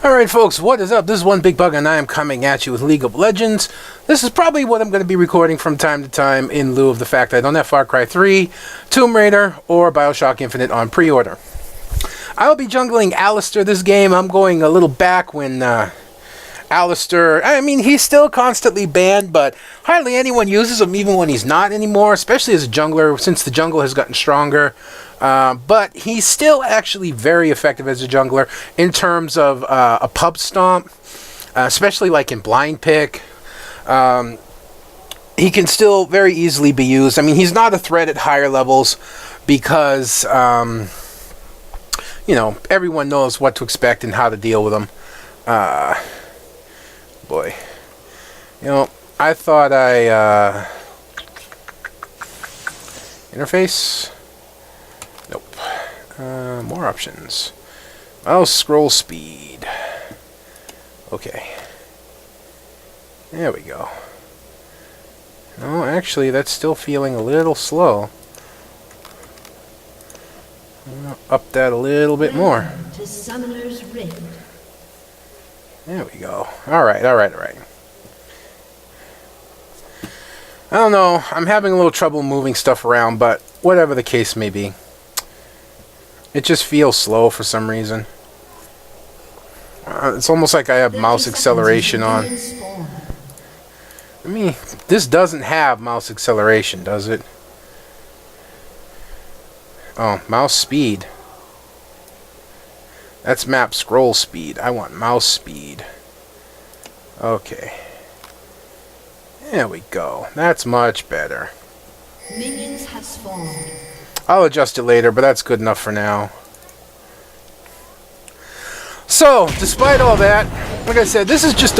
Alright folks, what is up? This is One Big Bug and I am coming at you with League of Legends. This is probably what I'm going to be recording from time to time in lieu of the fact that I don't have Far Cry 3, Tomb Raider, or Bioshock Infinite on pre-order. I will be jungling Alistar this game. I'm going a little back when Alistar, I mean, he's still constantly banned, but hardly anyone uses him even when he's not anymore, especially as a jungler since the jungle has gotten stronger. But he's still actually very effective as a jungler in terms of a pub stomp, especially like in blind pick. He can still very easily be used. I mean, he's not a threat at higher levels because, you know, everyone knows what to expect and how to deal with him. Boy, you know, I thought interface. Nope. More options. Mouse scroll speed. Okay. There we go. No, actually, that's still feeling a little slow. Up that a little bit more. To Summoner's Rift. There we go. Alright. I don't know. I'm having a little trouble moving stuff around, but whatever the case may be. It just feels slow for some reason. It's almost like I have mouse acceleration on. I mean, this doesn't have mouse acceleration, does it? Oh, mouse speed. That's map scroll speed. I want mouse speed. Okay. There we go. That's much better. Minions have spawned. I'll adjust it later, but that's good enough for now. So, despite all that, like I said, this is just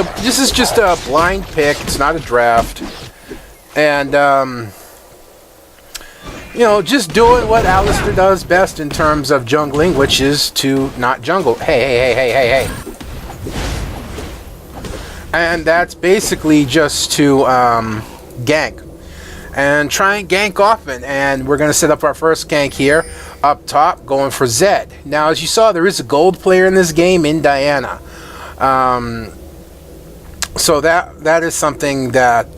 a blind pick. It's not a draft, and you know, just doing what Alistar does best in terms of jungling, which is to not jungle. Hey. And that's basically just to gank. And try and gank often. And we're going to set up our first gank here, up top, going for Zed. Now, as you saw, there is a gold player in this game in Diana. So that is something that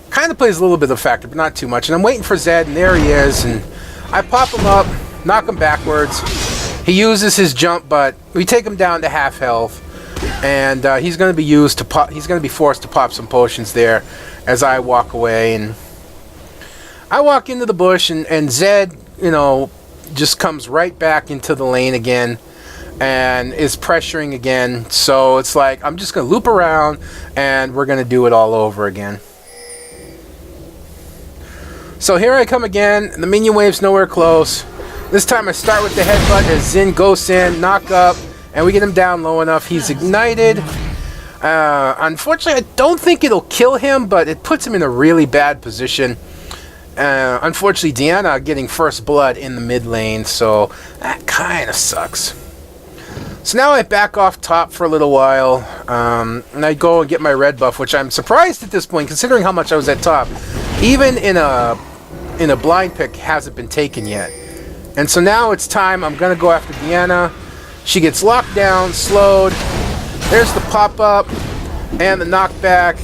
kind of plays a little bit of a factor, but not too much. And I'm waiting for Zed, and there he is. And I pop him up, knock him backwards. He uses his jump, but we take him down to half health. And he's going to be used to pop. He's going to be forced to pop some potions there as I walk away. And I walk into the bush, and Zed, you know, just comes right back into the lane again and is pressuring again. So it's like I'm just going to loop around, and we're going to do it all over again. So here I come again. The minion wave's nowhere close. This time I start with the headbutt as Zin goes in, knock up. And we get him down low enough. He's ignited. Unfortunately, I don't think it'll kill him, but it puts him in a really bad position. Unfortunately, Deanna getting first blood in the mid lane, so that kind of sucks. So now I back off top for a little while, and I go and get my red buff, which I'm surprised at this point, considering how much I was at top. Even in a blind pick, hasn't been taken yet. And so now it's time. I'm going to go after Deanna. She gets locked down, slowed. There's the pop-up and the knockback.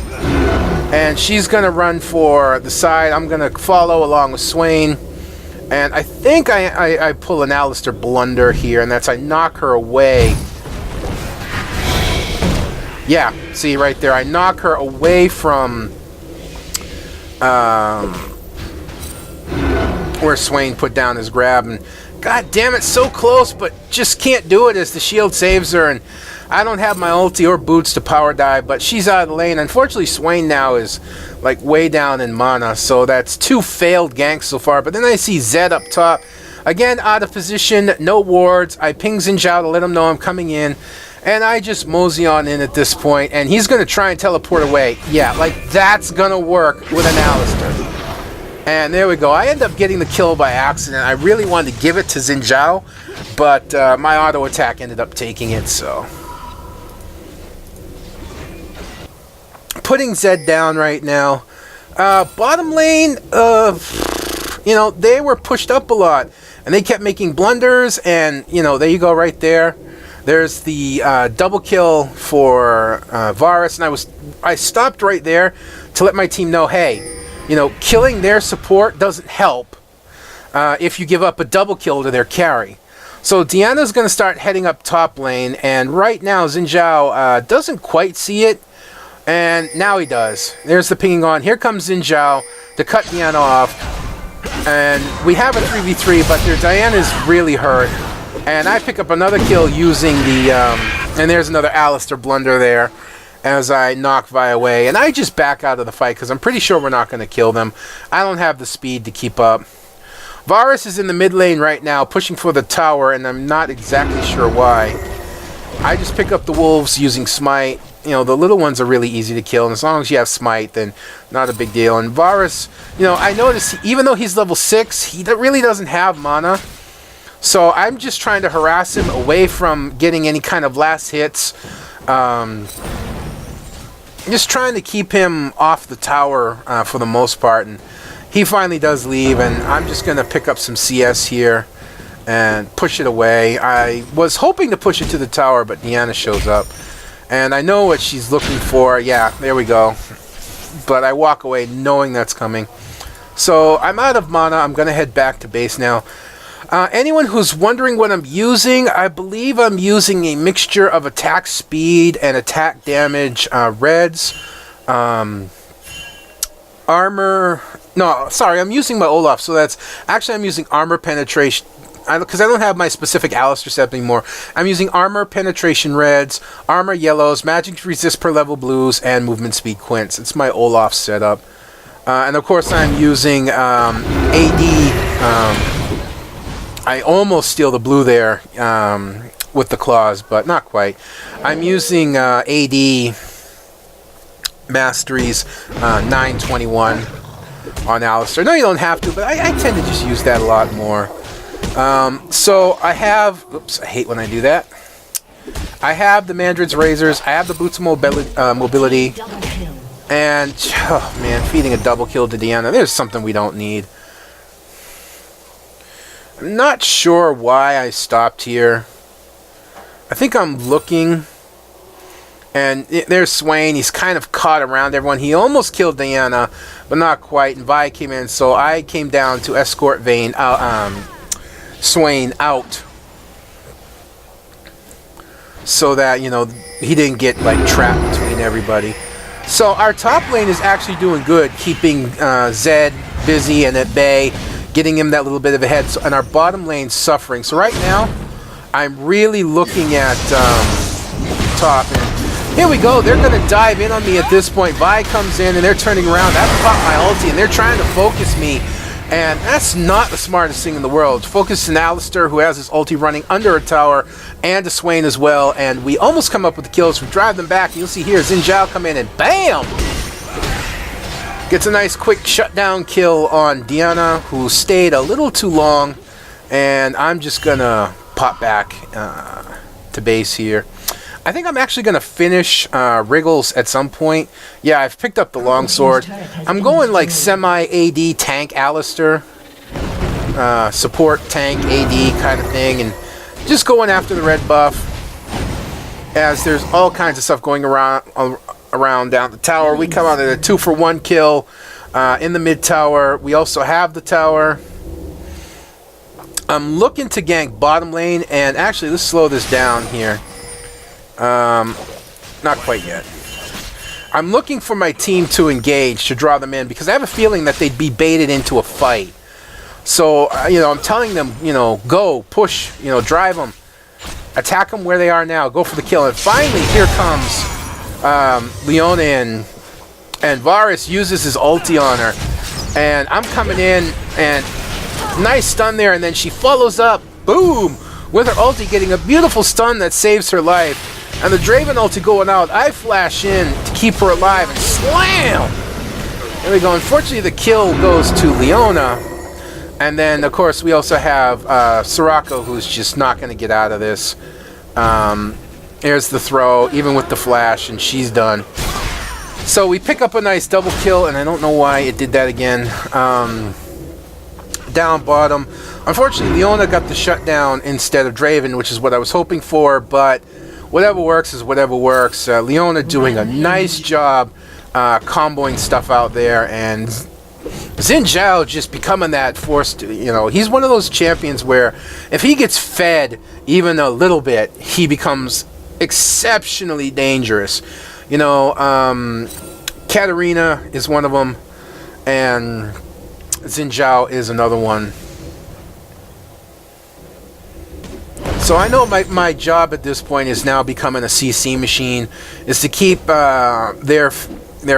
And she's going to run for the side. I'm going to follow along with Swain. And I think I pull an Alistar blunder here, and that's I knock her away. Yeah, see right there. I knock her away from where Swain put down his grab. And God damn it, so close, but just can't do it as the shield saves her, and I don't have my ulti or boots to power dive, but she's out of the lane. Unfortunately, Swain now is like way down in mana, so that's 2 failed ganks so far. But then I see Zed up top, again out of position, no wards. I ping Xin Zhao to let him know I'm coming in, and I just mosey on in at this point, and he's going to try and teleport away. Yeah, like that's going to work with an Alistar. And there we go. I end up getting the kill by accident. I really wanted to give it to Xin Zhao, but my auto attack ended up taking it, so. Putting Zed down right now. Bottom lane, you know, they were pushed up a lot, and they kept making blunders, and, you know, there you go right there. There's the double kill for Varus, and I stopped right there to let my team know, hey, you know, killing their support doesn't help if you give up a double kill to their carry. So Diana's going to start heading up top lane, and right now Xin Zhao doesn't quite see it, and now he does. There's the pinging on. Here comes Xin Zhao to cut Diana off, and we have a 3v3, but their Diana's really hurt. And I pick up another kill using the, and there's another Alistar blunder there as I knock Vi away. And I just back out of the fight because I'm pretty sure we're not going to kill them. I don't have the speed to keep up. Varus is in the mid lane right now pushing for the tower, and I'm not exactly sure why. I just pick up the wolves using smite. You know, the little ones are really easy to kill, and as long as you have smite, then not a big deal. And Varus, you know, I notice even though he's level 6, he really doesn't have mana. So I'm just trying to harass him away from getting any kind of last hits. Just trying to keep him off the tower for the most part. And he finally does leave, and I'm just going to pick up some CS here and push it away. I was hoping to push it to the tower, but Diana shows up. And I know what she's looking for. Yeah, there we go. But I walk away knowing that's coming. So I'm out of mana. I'm going to head back to base now. Anyone who's wondering what I'm using, I believe I'm using a mixture of attack speed and attack damage reds. Armor... No, sorry, I'm using my Olaf, so that's... Actually, I'm using armor penetration... Because I don't have my specific Alistar set anymore. I'm using armor penetration reds, armor yellows, magic resist per level blues, and movement speed quints. It's my Olaf setup. And of course, I'm using AD... I almost steal the blue there with the claws, but not quite. I'm using AD Masteries 921 on Alistar. No, you don't have to, but I tend to just use that a lot more. So I have... Oops, I hate when I do that. I have the Mandrid's Razors. I have the Boots of Mobility. And, oh man, feeding a double kill to Diana. There's something we don't need. I'm not sure why I stopped here. I think I'm looking, and there's Swain. He's kind of caught around everyone. He almost killed Diana, but not quite, and Vi came in, so I came down to escort Swain out so that, you know, he didn't get, like, trapped between everybody. So our top lane is actually doing good, keeping Zed busy and at bay, getting him that little bit of a head, and our bottom lane's suffering. So right now, I'm really looking at top. And here we go. They're going to dive in on me at this point. Vi comes in, and they're turning around. I've caught my ulti, and they're trying to focus me. And that's not the smartest thing in the world. Focus on Alistar, who has his ulti running under a tower, and a Swain as well. And we almost come up with the kills. We drive them back, and you'll see here Xin Zhao come in, and BAM! Gets a nice quick shutdown kill on Diana, who stayed a little too long, and I'm just gonna pop back to base here. I think I'm actually gonna finish Wriggles at some point. Yeah, I've picked up the longsword. I'm going like semi-AD tank Alistar, support tank AD kind of thing, and just going after the red buff, as there's all kinds of stuff going around down the tower. We come out at a 2-for-1 kill in the mid tower. We also have the tower. I'm looking to gank bottom lane, and actually let's slow this down here. Not quite yet. I'm looking for my team to engage, to draw them in, because I have a feeling that they'd be baited into a fight. So you know, I'm telling them, you know, go, push, you know, drive them, attack them where they are now, go for the kill. And finally here comes Leona, and Varus uses his ulti on her, and I'm coming in, and nice stun there, and then she follows up, boom, with her ulti, getting a beautiful stun that saves her life. And the Draven ulti going out, I flash in to keep her alive, and slam! There we go. Unfortunately, the kill goes to Leona, and then of course we also have Soraka, who's just not going to get out of this. There's the throw, even with the flash, and she's done. So we pick up a nice double kill, and I don't know why it did that again. down bottom. Unfortunately, Leona got the shutdown instead of Draven, which is what I was hoping for, but whatever works is whatever works. Leona doing a nice job comboing stuff out there, and Xin Zhao just becoming that force to, you know, he's one of those champions where if he gets fed even a little bit, he becomes exceptionally dangerous. You know, Katarina is one of them, and Xin Zhao is another one. So I know my job at this point is now becoming a CC machine, is to keep their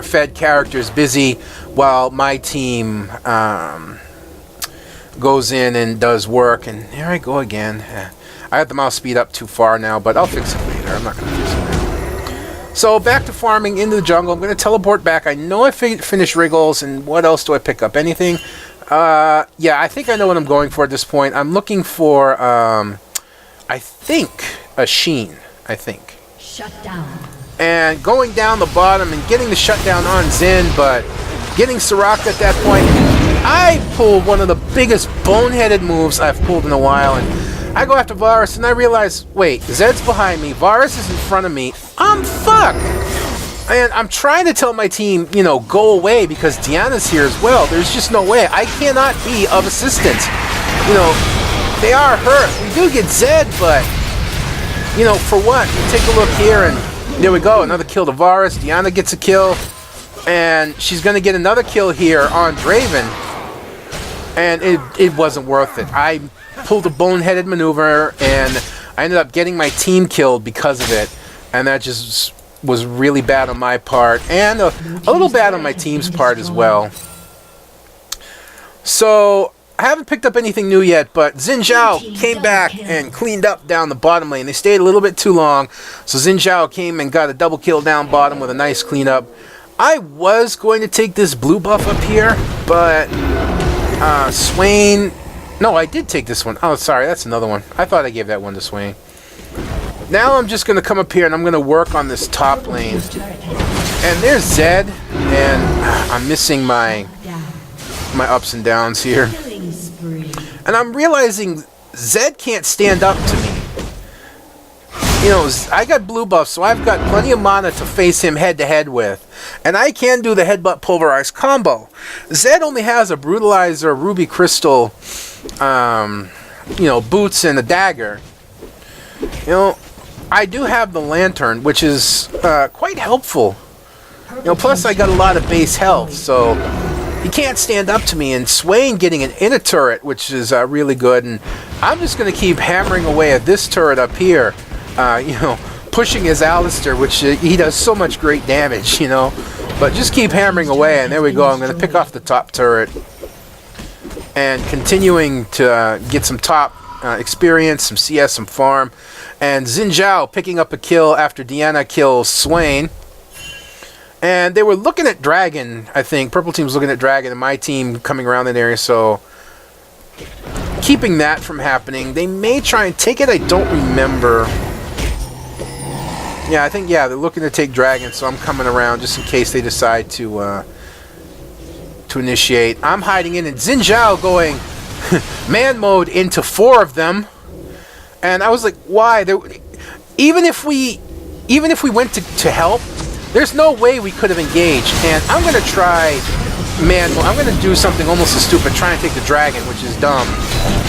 fed characters busy while my team goes in and does work. And here I go again. I had the mouse speed up too far now, but I'll fix it later. I'm not going to fix it now. So back to farming into the jungle. I'm going to teleport back. I know I finished Wriggles, and what else do I pick up? Anything? Yeah, I think I know what I'm going for at this point. I'm looking for, I think, a Sheen. I think. Shut down. And going down the bottom and getting the shutdown on Xin, but getting Soraka at that point, I pulled one of the biggest boneheaded moves I've pulled in a while, and I go after Varus, and I realize, wait, Zed's behind me, Varus is in front of me, I'm fucked! And I'm trying to tell my team, you know, go away, because Diana's here as well. There's just no way. I cannot be of assistance. You know, they are hurt. We do get Zed, but, you know, for what? Take a look here, and there we go, another kill to Varus. Diana gets a kill, and she's going to get another kill here on Draven, and it wasn't worth it. I pulled a boneheaded maneuver, and I ended up getting my team killed because of it, and that just was really bad on my part, and a little bad on my team's part as well. So I haven't picked up anything new yet, but Xin Zhao came back and cleaned up down the bottom lane. They stayed a little bit too long, so Xin Zhao came and got a double kill down bottom with a nice cleanup. I was going to take this blue buff up here, but Swain... No, I did take this one. Oh, sorry, that's another one. I thought I gave that one to Swain. Now I'm just going to come up here and I'm going to work on this top lane. And there's Zed, and I'm missing my ups and downs here. And I'm realizing Zed can't stand up to me. You know, I got blue buff, so I've got plenty of mana to face him head-to-head with. And I can do the headbutt pulverize combo. Zed only has a brutalizer, ruby crystal, you know, boots and a dagger. You know, I do have the lantern, which is quite helpful. You know, plus I got a lot of base health, so he can't stand up to me. And Swain getting an inner turret, which is really good. And I'm just going to keep hammering away at this turret up here. You know, pushing his Alistar, which he does so much great damage, you know. But just keep hammering away, and there we go. I'm going to pick off the top turret. And continuing to get some top experience, some CS, some farm. And Xin Zhao picking up a kill after Diana kills Swain. And they were looking at Dragon, I think. Purple team was looking at Dragon, and my team coming around that area, so keeping that from happening. They may try and take it, I don't remember. Yeah, I think, yeah, they're looking to take Dragon, so I'm coming around just in case they decide to initiate. I'm hiding in, and Xin Zhao going man mode into 4 of them. And I was like, why? Even if we went to help, there's no way we could have engaged. And I'm going to try man mode. I'm going to do something almost as stupid, try and take the Dragon, which is dumb.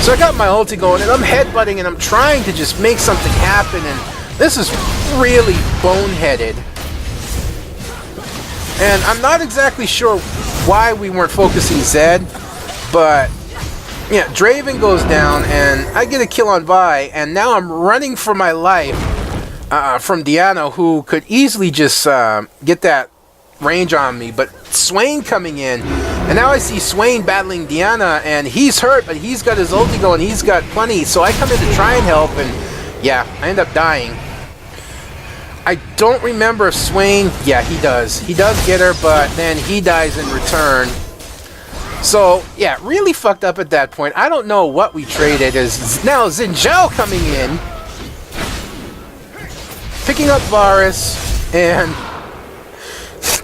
So I got my ulti going, and I'm headbutting, and I'm trying to just make something happen, and this is really boneheaded. And I'm not exactly sure why we weren't focusing Zed, but yeah, Draven goes down, and I get a kill on Vi, and now I'm running for my life from Diana, who could easily just get that range on me, but Swain coming in, and now I see Swain battling Diana, and he's hurt, but he's got his ulti going, he's got plenty, so I come in to try and help, and yeah, I end up dying. I don't remember if Swain... Yeah, he does. He does get her, but then he dies in return. So, yeah, really fucked up at that point. I don't know what we traded. As now Xin Zhao coming in, picking up Varus, and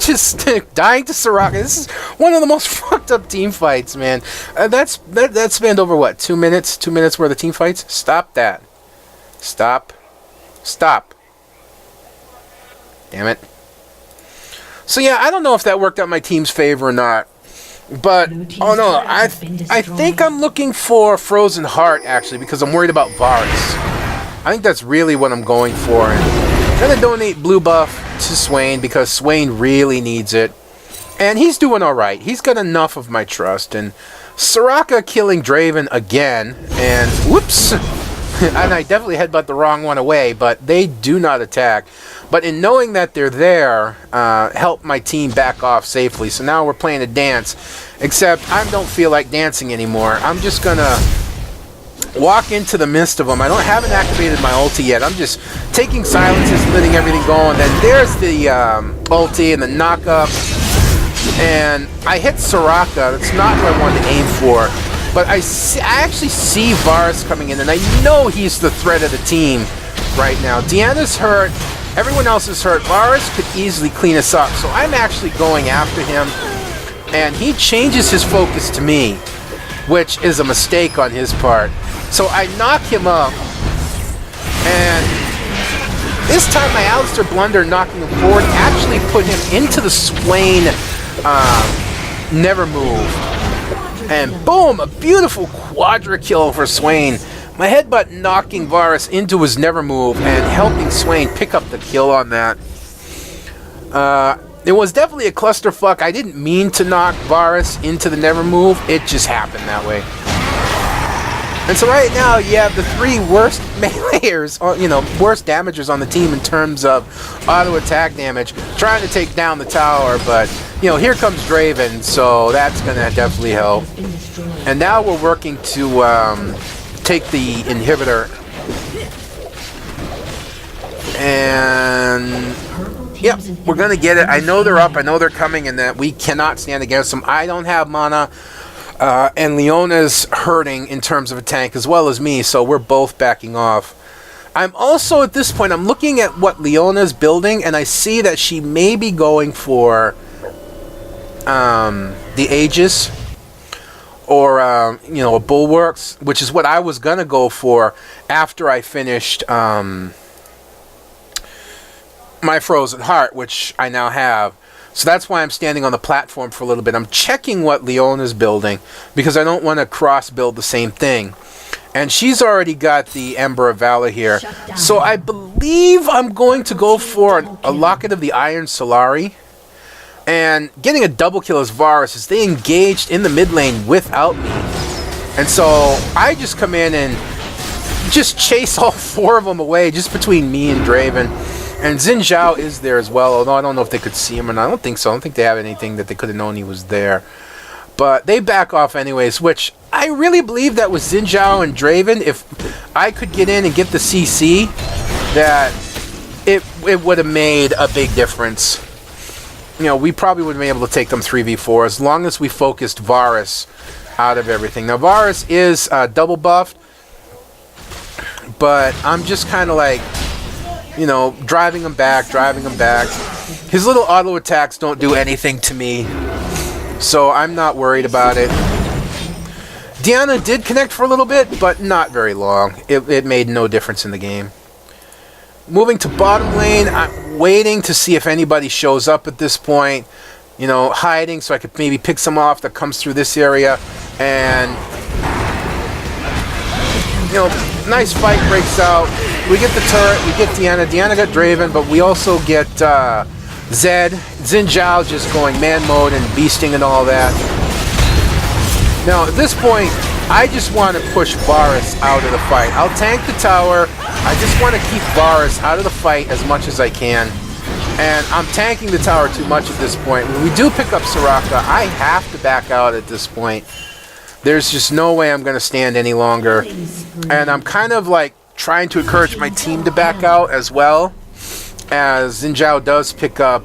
just dying to Soraka. This is one of the most fucked up team fights, man. That spanned over what? 2 minutes? 2 minutes worth of team fights? Stop that. Stop. Stop. Damn it. So yeah, I don't know if that worked out in my team's favor or not. But, oh no, I think I'm looking for Frozen Heart, actually, because I'm worried about Varus. I think that's really what I'm going for. And I'm going to donate blue buff to Swain, because Swain really needs it. And he's doing alright. He's got enough of my trust. And Soraka killing Draven again, and whoops! And I definitely headbutt the wrong one away, but they do not attack. But in knowing that they're there, helped my team back off safely. So now we're playing a dance, except I don't feel like dancing anymore. I'm just gonna walk into the midst of them. Haven't activated my ulti yet. I'm just taking silences, letting everything go, and then there's the ulti and the knock-up. And I hit Soraka. That's not what I wanted to aim for. But I actually see Varus coming in, and I know he's the threat of the team right now. Deanna's hurt. Everyone else is hurt. Varus could easily clean us up. So I'm actually going after him. And he changes his focus to me, which is a mistake on his part. So I knock him up. And this time my Alistar blunder knocking him forward actually put him into the Swain never move. And boom, a beautiful quadra kill for Swain. My headbutt knocking Varus into his never move and helping Swain pick up the kill on that. It was definitely a clusterfuck. I didn't mean to knock Varus into the never move. It just happened that way. And so right now you have the 3 worst meleeers, worst damagers on the team in terms of auto attack damage, trying to take down the tower, but here comes Draven, so that's gonna definitely help. And now we're working to take the inhibitor. And yep, we're gonna get it. I know they're up, I know they're coming, and that we cannot stand against them. I don't have mana. And Leona's hurting in terms of a tank as well as me, so we're both backing off. I'm also, at this point, I'm looking at what Leona's building, and I see that she may be going for the Aegis, or, a Bulwarks, which is what I was going to go for after I finished my Frozen Heart, which I now have. So that's why I'm standing on the platform for a little bit. I'm checking what Leona's building, because I don't want to cross-build the same thing. And she's already got the Ember of Valor here. So I believe I'm going to go for a Locket of the Iron Solari. And getting a double kill as Varus as they engaged in the mid lane without me. And so I just come in and just chase all 4 of them away, just between me and Draven. And Xin Zhao is there as well, although I don't know if they could see him or not. I don't think so. I don't think they have anything that they could have known he was there. But they back off anyways, which I really believe that with Xin Zhao and Draven, if I could get in and get the CC, that it would have made a big difference. We probably would have been able to take them 3v4 as long as we focused Varus out of everything. Now, Varus is double buffed, but I'm just kind of like, driving him back. His little auto attacks don't do anything to me, so I'm not worried about it. Diana did connect for a little bit, but not very long. It made no difference in the game. Moving to bottom lane, I'm waiting to see if anybody shows up at this point. Hiding so I could maybe pick some off that comes through this area. And, nice fight breaks out. We get the turret, we get Diana. Diana got Draven, but we also get Zed. Xin Zhao just going man mode and beasting and all that. Now, at this point, I just want to push Varus out of the fight. I'll tank the tower. I just want to keep Varus out of the fight as much as I can. And I'm tanking the tower too much at this point. When we do pick up Soraka, I have to back out at this point. There's just no way I'm going to stand any longer. And I'm kind of like trying to encourage my team to back out as well, as Xin Zhao does pick up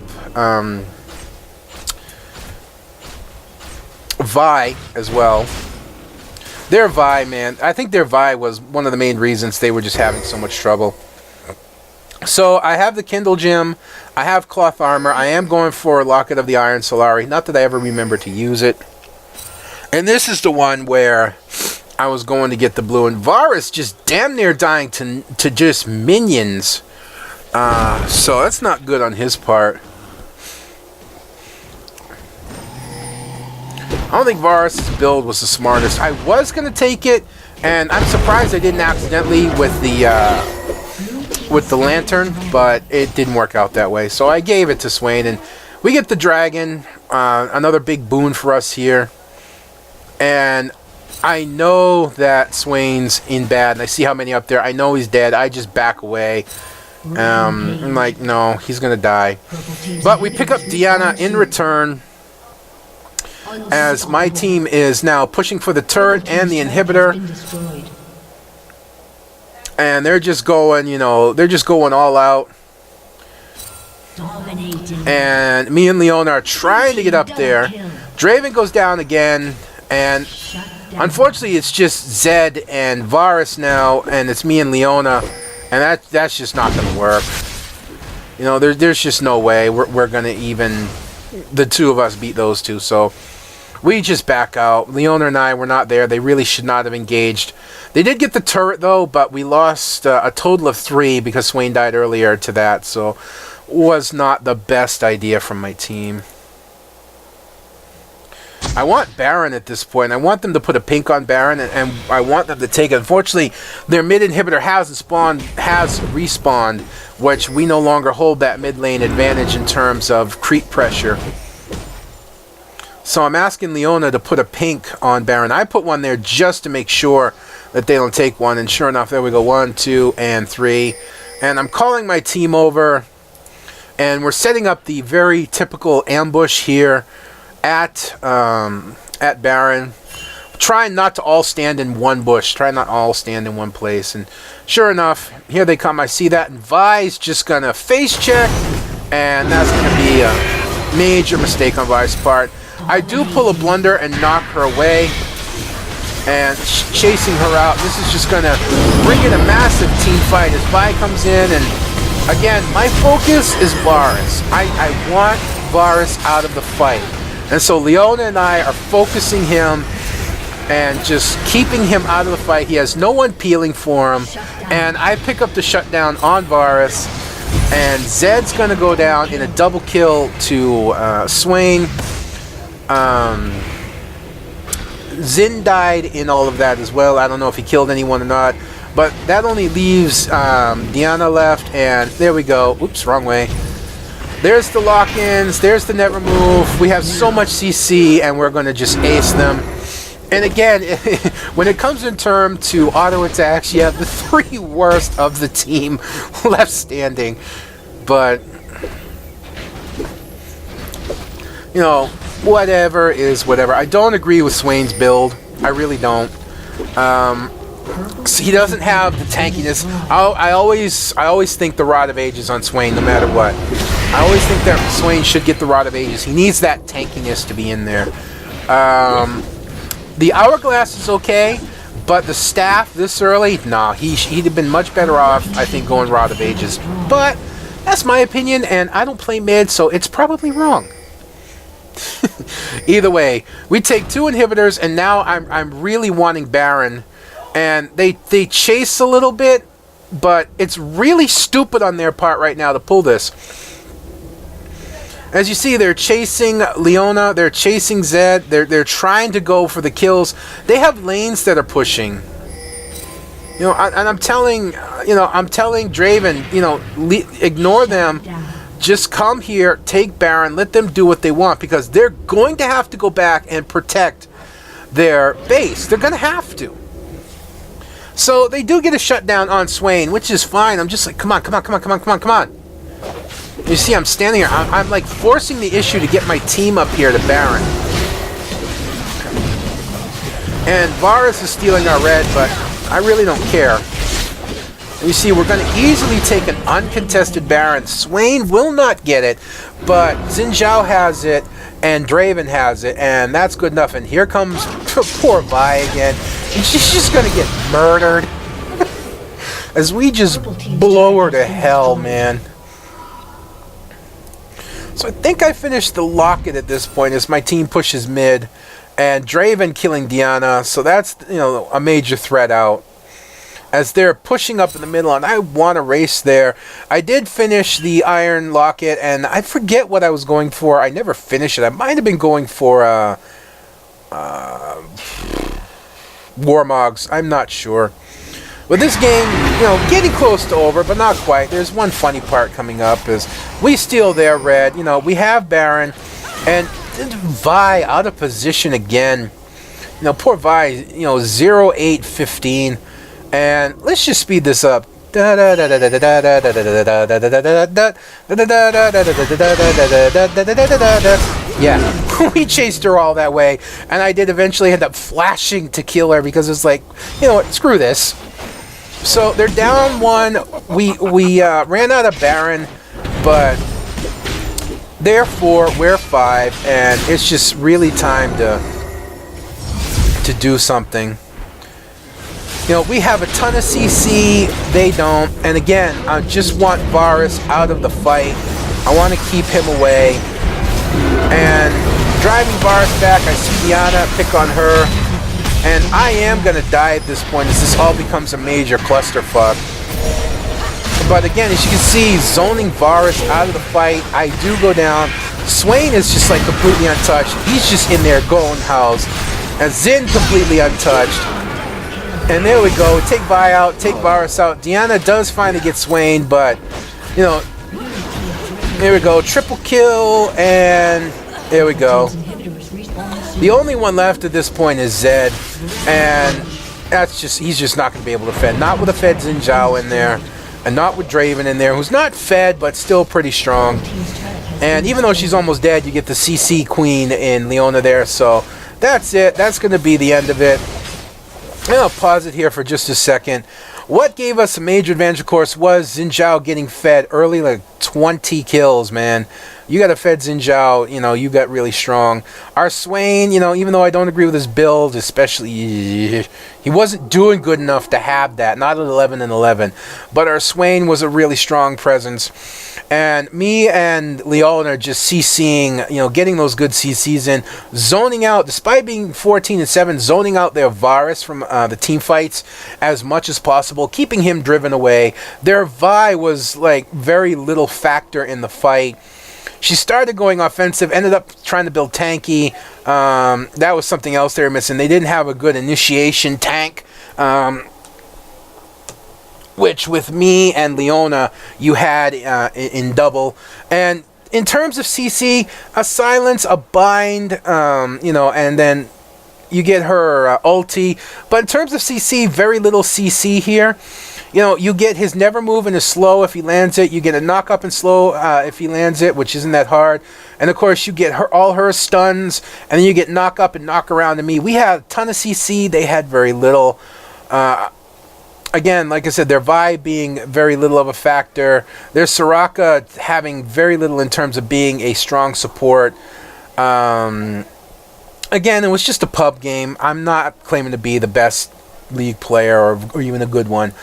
Vi as well. Their Vi, man, I think their Vi was one of the main reasons they were just having so much trouble. So I have the Kindle Gem. I have cloth armor. I am going for Locket of the Iron Solari. Not that I ever remember to use it. And this is the one where I was going to get the blue. And Varus just damn near dying to just minions. So that's not good on his part. I don't think Varus' build was the smartest. I was going to take it, and I'm surprised I didn't accidentally with the lantern, but it didn't work out that way. So I gave it to Swain, and we get the dragon, another big boon for us here. And I know that Swain's in bad, and I see how many up there. I know he's dead. I just back away. I'm like, no, he's going to die. But we pick up Diana in return, as my team is now pushing for the turret and the inhibitor. And they're just going, they're just going all out. And me and Leona are trying to get up there. Draven goes down again. And unfortunately, it's just Zed and Varus now. And it's me and Leona. And that's just not going to work. There's just no way we're going to even, the two of us, beat those two. So we just back out. Leona and I were not there. They really should not have engaged. They did get the turret, though, but we lost a total of 3 because Swain died earlier to that. So was not the best idea from my team. I want Baron at this point. I want them to put a pink on Baron, and I want them to take it. Unfortunately, their mid inhibitor has respawned, which we no longer hold that mid lane advantage in terms of creep pressure. So I'm asking Leona to put a pink on Baron. I put one there just to make sure that they don't take one. And sure enough, there we go. 1, 2, and 3. And I'm calling my team over. And we're setting up the very typical ambush here at Baron. Trying not to all stand in one bush. Try not all stand in one place. And sure enough, here they come. I see that. And Vi's just going to face check. And that's going to be a major mistake on Vi's part. I do pull a blunder and knock her away, and chasing her out. This is just going to bring in a massive team fight as Vi comes in, and again, my focus is Varus. I want Varus out of the fight. And so Leona and I are focusing him and just keeping him out of the fight. He has no one peeling for him, and I pick up the shutdown on Varus, and Zed's going to go down in a double kill to Swain. Zin died in all of that as well. I don't know if he killed anyone or not, but that only leaves Diana left, and there we go. Oops, wrong way. There's the lock-ins, there's the net remove. We have so much CC, and we're going to just ace them. And again, when it comes in term to auto attacks, you have the 3 worst of the team left standing. But whatever is whatever. I don't agree with Swain's build. I really don't. He doesn't have the tankiness. I always think the Rod of Ages on Swain, no matter what. I always think that Swain should get the Rod of Ages. He needs that tankiness to be in there. The Hourglass is okay, but the staff this early, nah, he'd have been much better off, I think, going Rod of Ages. But that's my opinion, and I don't play mid, so it's probably wrong. Either way, we take 2 inhibitors, and now I'm really wanting Baron, and they chase a little bit, but it's really stupid on their part right now to pull this. As you see, they're chasing Leona, they're chasing Zed, they're trying to go for the kills. They have lanes that are pushing. And I'm telling Draven, ignore them. Just come here, take Baron, let them do what they want, because they're going to have to go back and protect their base. They're going to have to. So they do get a shutdown on Swain, which is fine. I'm just like, come on. You see, I'm standing here. I'm like forcing the issue to get my team up here to Baron. And Varus is stealing our red, but I really don't care. You see, we're going to easily take an uncontested Baron. Swain will not get it, but Xin Zhao has it, and Draven has it, and that's good enough. And here comes poor Vi again. And she's just going to get murdered. as we just blow her to hell, man. So I think I finished the locket at this point as my team pushes mid, and Draven killing Diana, so that's, you know, a major threat out as they're pushing up in the middle, and I want to race there. I did finish the iron locket, and I forget what I was going for. I never finished it. I might have been going for Warmogs. I'm not sure. But this game, you know, getting close to over, but not quite. There's one funny part coming up is we steal their red. You know, we have Baron, and Vi out of position again. You know, poor Vi, you know, 0-8-15. And let's just speed this up. Yeah, we chased her all that way, and I did eventually end up flashing to kill her because it's like, you know what, screw this. So they're down one. We ran out of Baron, but therefore we're 5, and it's just really time to do something. You know, we have a ton of CC, they don't. And again, I just want Varus out of the fight. I want to keep him away. And driving Varus back, I see Diana, pick on her. And I am going to die at this point as this all becomes a major clusterfuck. But again, as you can see, zoning Varus out of the fight, I do go down. Swain is just like completely untouched. He's just in there going house. And Xin completely untouched. And there we go. Take Vi out. Take Varus out. Diana does finally get Swain, but, you know, there we go. Triple kill, and there we go. The only one left at this point is Zed, and that's just, he's just not going to be able to fed. Not with a fed Xin Zhao in there, and not with Draven in there, who's not fed, but still pretty strong. And even though she's almost dead, you get the CC Queen in Leona there, so that's it. That's going to be the end of it. I'll pause it here for just a second. What gave us a major advantage, of course, was Xin Zhao getting fed early, like 20 kills, man. You got a fed Xin Zhao, you know, you got really strong. Our Swain, you know, even though I don't agree with his build, especially, he wasn't doing good enough to have that, not at 11 and 11. But our Swain was a really strong presence. And me and Leon are just CCing, you know, getting those good CCs in, zoning out, despite being 14 and 7, zoning out their Varus from the team fights as much as possible, keeping him driven away. Their Vi was like very little factor in the fight. She started going offensive, ended up trying to build tanky. That was something else they were missing. They didn't have a good initiation tank. Which with me and Leona you had in double. And in terms of CC, a silence, a bind, you know, and then you get her ulti. But in terms of CC, very little CC here. You know, you get his never move and his slow if he lands it. You get a knock up and slow if he lands it, which isn't that hard. And of course, you get all her stuns, and then you get knock up and knock around to me. We had a ton of CC. They had very little. Again, like I said, their Vi being very little of a factor. Their Soraka having very little in terms of being a strong support. Again, it was just a pub game. I'm not claiming to be the best League player or even a good one.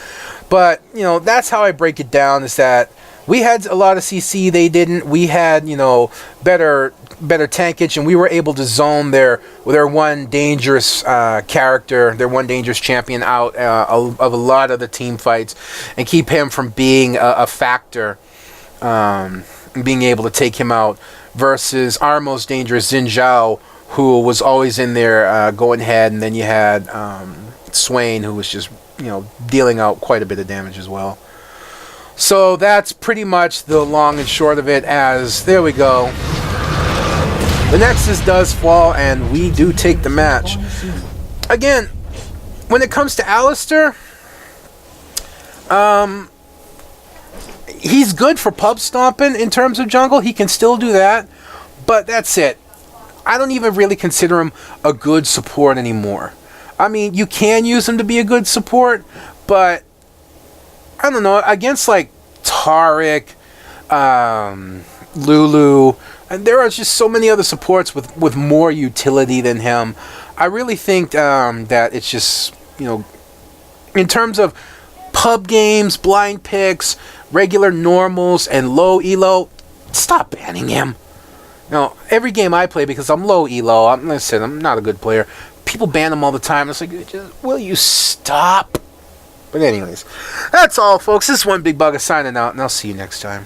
But, you know, that's how I break it down, is that we had a lot of CC, they didn't. We had, you know, better tankage, and we were able to zone their one dangerous character, their one dangerous champion out of a lot of the team fights, and keep him from being a factor, being able to take him out, versus our most dangerous Xin Zhao, who was always in there going ahead, and then you had Swain, who was just, you know, dealing out quite a bit of damage as well. So that's pretty much the long and short of it, as there we go. The Nexus does fall, and we do take the match. Again, when it comes to Alistar, he's good for pub stomping in terms of jungle. He can still do that, but that's it. I don't even really consider him a good support anymore. I mean, you can use him to be a good support, but I don't know, against like Taric, Lulu, and there are just so many other supports with more utility than him. I really think that it's just, you know, in terms of pub games, blind picks, regular normals, and low elo, stop banning him. Now, every game I play, because I'm low elo, I'm not a good player, people ban him all the time. It's like, will you stop? But anyways, that's all, folks. This is One Big Bug signing out, and I'll see you next time.